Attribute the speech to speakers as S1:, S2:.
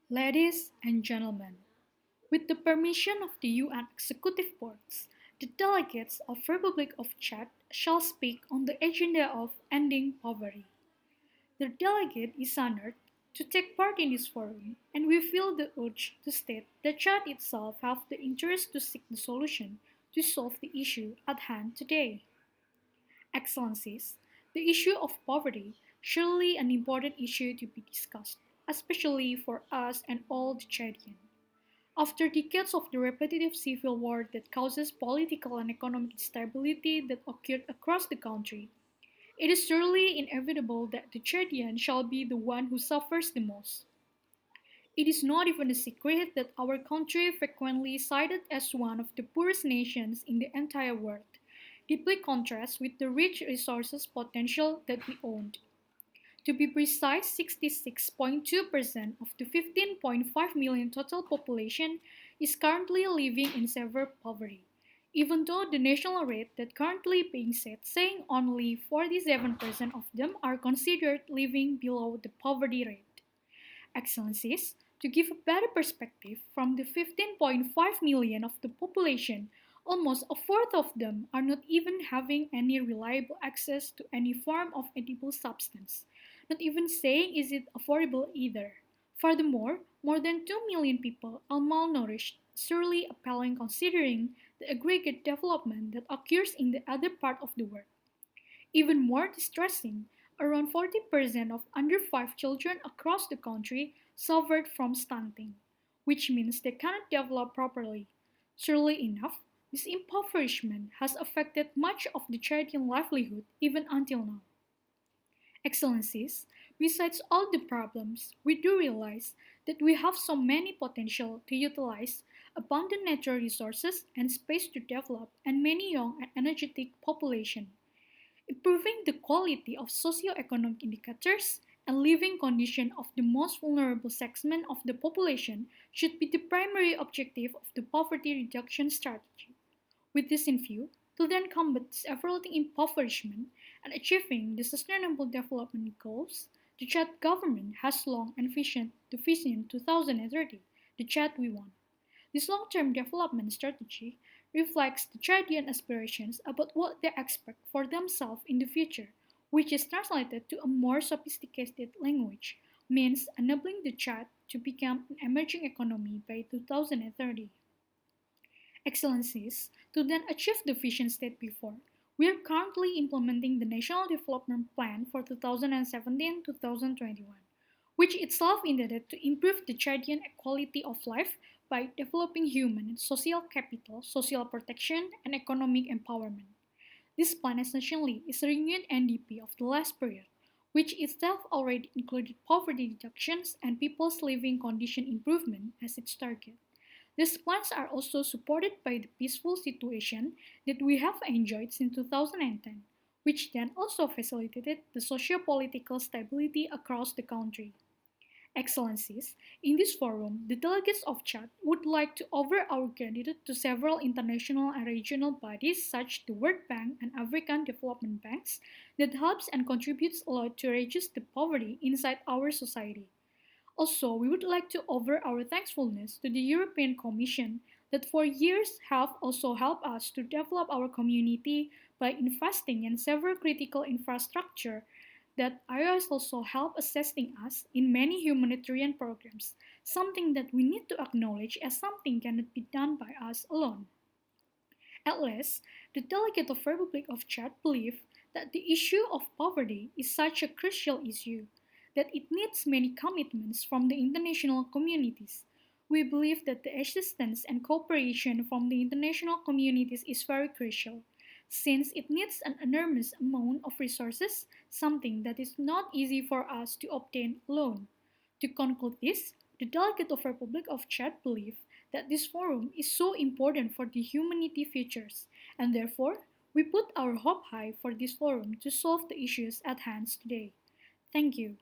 S1: Ladies and gentlemen, with the permission of the UN Executive Boards, the delegates of Republic of Chad shall speak on the agenda of ending poverty. The delegate is honored to take part in this forum, and we feel the urge to state that Chad itself has the interest to seek the solution to solve the issue at hand today. Excellencies, the issue of poverty surely an important issue to be discussed, especially for us and all the Chadians. After decades of the repetitive civil war that causes political and economic instability that occurred across the country, it is surely inevitable that the Chadian shall be the one who suffers the most. It is not even a secret that our country frequently cited as one of the poorest nations in the entire world, deeply contrasts with the rich resources potential that we owned. To be precise, 66.2% of the 15.5 million total population is currently living in severe poverty, even though the national rate that currently being set saying only 47% of them are considered living below the poverty rate. Excellencies, to give a better perspective, from the 15.5 million of the population, almost a fourth of them are not even having any reliable access to any form of edible substance, not even saying is it affordable either. Furthermore, more than 2 million people are malnourished, surely appalling considering the aggregate development that occurs in the other part of the world. Even more distressing, around 40% of under 5 children across the country suffered from stunting, which means they cannot develop properly. Surely enough, this impoverishment has affected much of the Chadian livelihood even until now. Excellencies, besides all the problems, we do realize that we have so many potential to utilize abundant natural resources and space to develop and many young and energetic population. Improving the quality of socio-economic indicators and living conditions of the most vulnerable segment of the population should be the primary objective of the poverty reduction strategy. With this in view, to then combat this ever-evolving impoverishment and achieving the Sustainable Development Goals, the Chad government has long envisioned the Vision 2030, the Chad we want. This long-term development strategy reflects the Chadian aspirations about what they expect for themselves in the future, which is translated to a more sophisticated language, means enabling the Chad to become an emerging economy by 2030. Excellencies, to then achieve the vision stated before, we are currently implementing the National Development Plan for 2017-2021, which itself intended to improve the Chadian quality of life by developing human and social capital, social protection, and economic empowerment. This plan essentially is a renewed NDP of the last period, which itself already included poverty reductions and people's living condition improvement as its target. These plans are also supported by the peaceful situation that we have enjoyed since 2010, which then also facilitated the socio-political stability across the country. Excellencies, in this forum, the delegates of Chad would like to offer our gratitude to several international and regional bodies such as the World Bank and African Development Banks that helps and contributes a lot to reduce the poverty inside our society. Also, we would like to offer our thankfulness to the European Commission that for years have also helped us to develop our community by investing in several critical infrastructure that areas also help assisting us in many humanitarian programs, something that we need to acknowledge as something cannot be done by us alone. At least, the delegate of Republic of Chad believe that the issue of poverty is such a crucial issue that it needs many commitments from the international communities. We believe that the assistance and cooperation from the international communities is very crucial, since it needs an enormous amount of resources, something that is not easy for us to obtain alone. To conclude this, the delegate of Republic of Chad believe that this forum is so important for the humanity futures, and therefore we put our hope high for this forum to solve the issues at hand today. Thank you.